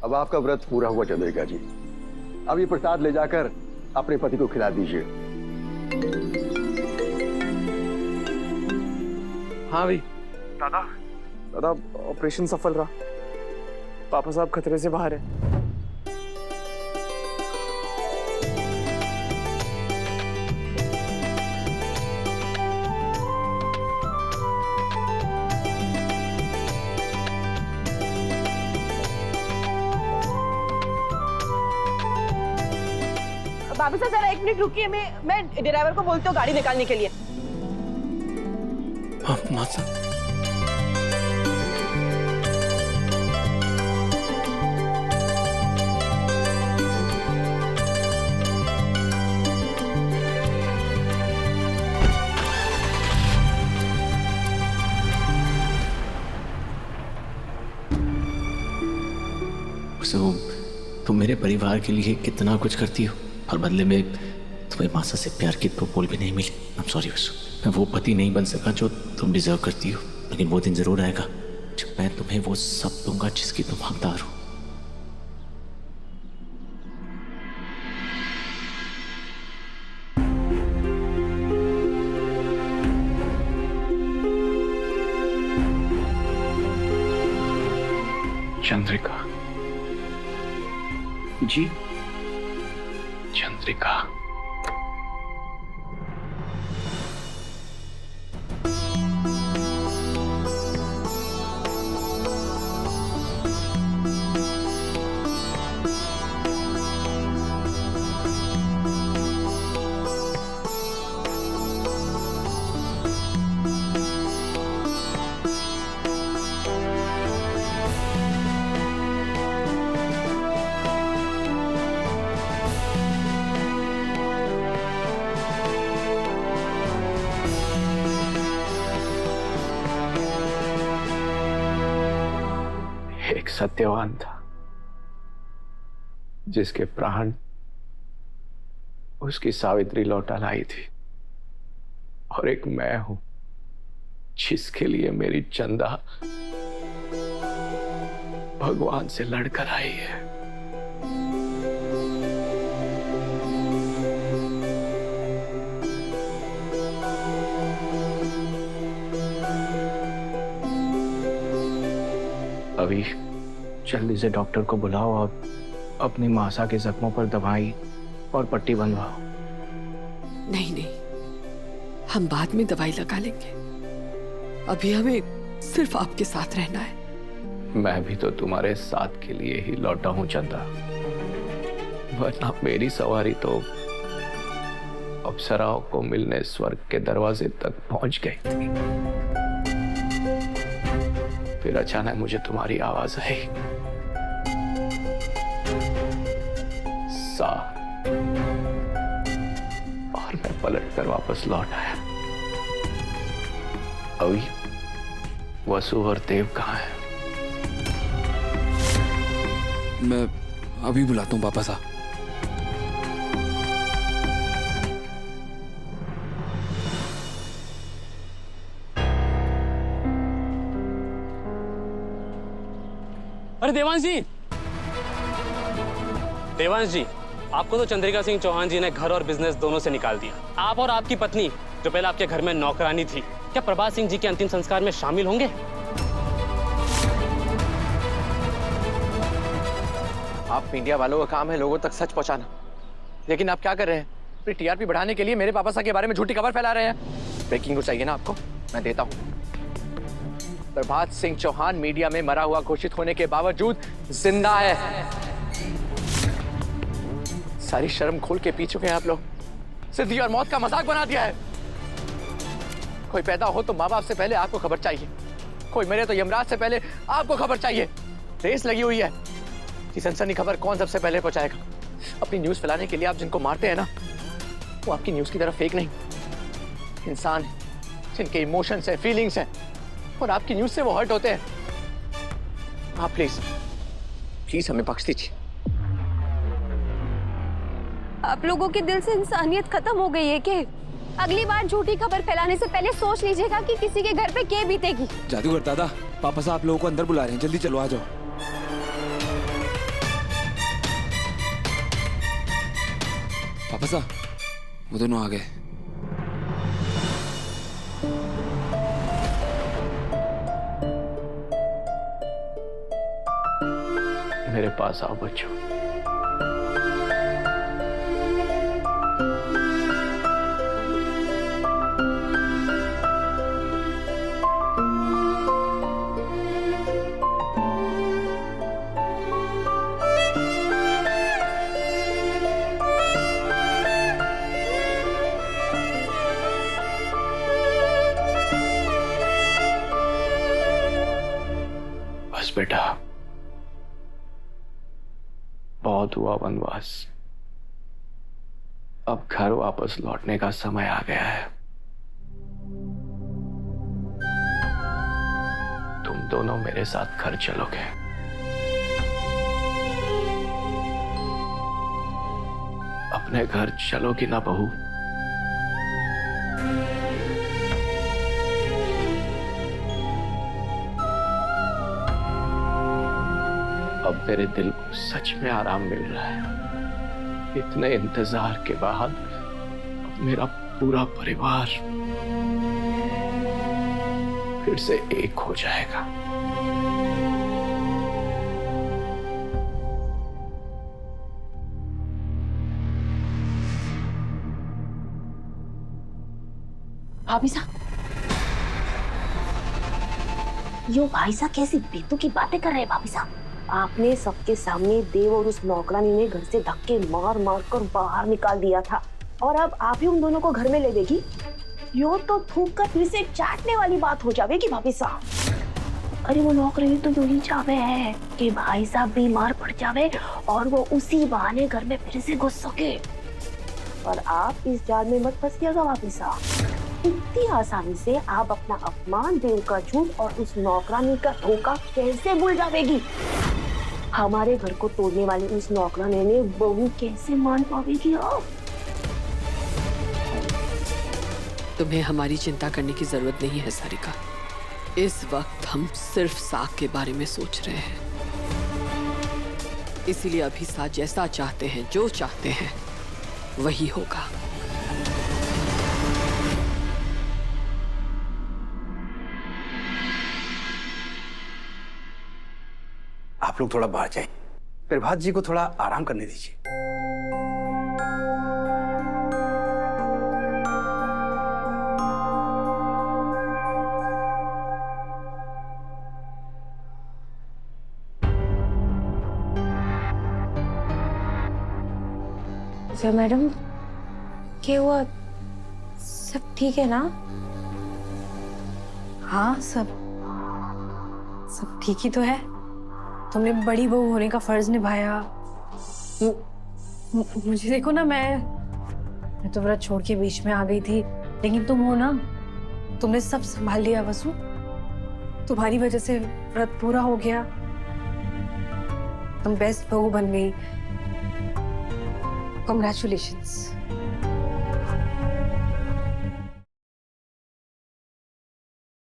अब आपका व्रत पूरा हुआ चंद्रिका जी। अब ये प्रसाद ले जाकर अपने पति को खिला दीजिए। हाँ भाई। दादा दादा, ऑपरेशन सफल रहा, पापा साहब खतरे से बाहर है। बाबू साहब जरा 1 मिनट रुकिए, मैं ड्राइवर को बोलती हूँ गाड़ी निकालने के लिए। माता तुम मेरे परिवार के लिए कितना कुछ करती हो और बदले में तुम्हें मासा से प्यार की तो बोल भी नहीं मिली। आई एम सॉरी वसु, मैं वो पति नहीं बन सका जो तुम डिजर्व करती हो, लेकिन वो दिन जरूर आएगा जब मैं तुम्हें वो सब दूंगा जिसकी तुम हकदार हो। चंद्रिका जी, चंद्रिका। एक सत्यवान था जिसके प्राण उसकी सावित्री लौटा लाई थी, और एक मैं हूं जिसके लिए मेरी चंदा भगवान से लड़कर आई है। अभी जल्दी से डॉक्टर को बुलाओ और अपनी मासा के जख्मों पर दवाई और पट्टी बंधवाओ। नहीं नहीं, हम बाद में दवाई लगा लेंगे, अभी हमें सिर्फ आपके साथ रहना है। मैं भी तो तुम्हारे साथ के लिए ही लौटा हूं चंदा, वरना मेरी सवारी तो अप्सराओं को मिलने स्वर्ग के दरवाजे तक पहुंच गई थी। फिर अचानक मुझे तुम्हारी आवाज आई, सा, और मैं पलट कर वापस लौट आया। अभी वसु और देव कहाँ हैं? मैं अभी बुलाता हूँ पापा साहब। अरे देवांश जी, देवांश जी, आपको तो चंद्रिका सिंह चौहान जी ने घर और बिजनेस दोनों से निकाल दिया। आप और आपकी पत्नी जो पहले आपके घर में नौकरानी थी, क्या प्रभात सिंह जी के अंतिम संस्कार में शामिल होंगे? आप मीडिया वालों का काम है लोगों तक सच पहुंचाना, लेकिन आप क्या कर रहे हैं? अपनी टीआरपी बढ़ाने के लिए मेरे पापा साहब के बारे में झूठी खबर फैला रहे हैं। ब्रेकिंग न्यूज चाहिए ना आपको? मैं देता हूं। प्रभात सिंह चौहान मीडिया में मरा हुआ घोषित होने के बावजूद जिंदा है। सारी शर्म खोल के पी चुके हैं आप लोग। जिंदगी और मौत का मजाक बना दिया है। कोई पैदा हो तो माँ बाप से पहले आपको खबर चाहिए, कोई मरे तो यमराज से पहले आपको खबर चाहिए। रेस लगी हुई है कि सनसनी खबर कौन सबसे पहले पहुंचाएगा। अपनी न्यूज फैलाने के लिए आप जिनको मारते हैं ना, वो आपकी न्यूज की तरफ फेक नहीं, इंसान है जिनके इमोशंस है, फीलिंग्स हैं, और आपकी न्यूज से वो हर्ट होते हैं। आप प्लीज प्लीज हमें बख्श दीजिए। आप लोगों के दिल से इंसानियत खत्म हो गई है कि अगली बार झूठी खबर फैलाने से पहले सोच लीजिएगा कि किसी के घर पे क्या बीतेगी। जादूगर दादा, पापा साहब आप लोगों को अंदर बुला रहे हैं, जल्दी चलो आ जाओ। पापा साहब, वो दोनों आ गए। मेरे पास आओ बच्चों। बस बेटा, बहुत हुआ वनवास। अब घर वापस लौटने का समय आ गया है। तुम दोनों मेरे साथ घर चलोगे। अपने घर चलोगी ना बहू? अब मेरे दिल को सच में आराम मिल रहा है। इतने इंतजार के बाद अब मेरा पूरा परिवार फिर से एक हो जाएगा। भाभी साहब, यो भाई साहब कैसी बेतु की बातें कर रहे हैं भाभी साहब। आपने सबके सामने देव और उस नौकरानी ने घर से धक्के मार मार कर बाहर निकाल दिया था, और अब आप ही उन दोनों को घर में ले देगी। यो तो थूक कर फिर से चाटने वाली बात हो जाएगी भाभी साहब। अरे वो नौकरानी तो यूं ही चाहे है कि भाई साहब बीमार पड़ जावे और वो उसी बहाने घर में फिर से घुस सके। पर आप इस जाल में मत फंसिएगा भाभी साहब। इतनी आसानी से आप अपना अपमान, देव का झूठ और उस नौकरानी का धोखा कैसे भूल जाएगी? हमारे घर को तोड़ने वाली उस नौकरानी ने बहू कैसे मान पाएगी आप? तुम्हें हमारी चिंता करने की जरूरत नहीं है सारिका। इस वक्त हम सिर्फ साग के बारे में सोच रहे हैं। इसीलिए अभी साग जैसा चाहते हैं, जो चाहते हैं वही होगा। आप लोग थोड़ा बाहर जाएं। प्रभात जी को थोड़ा आराम करने दीजिए। अच्छा मैडम, क्या हुआ? सब ठीक है ना? हाँ, सब ठीक ही तो है। तुमने बड़ी बहू होने का फर्ज निभाया। मुझे देखो ना, मैं तो व्रत छोड़ के बीच में आ गई थी, लेकिन तुम हो ना, तुमने सब संभाल लिया वसु। तुम्हारी वजह से व्रत पूरा हो गया। तुम बेस्ट बहू बन गई। कॉन्ग्रेचुलेशंस।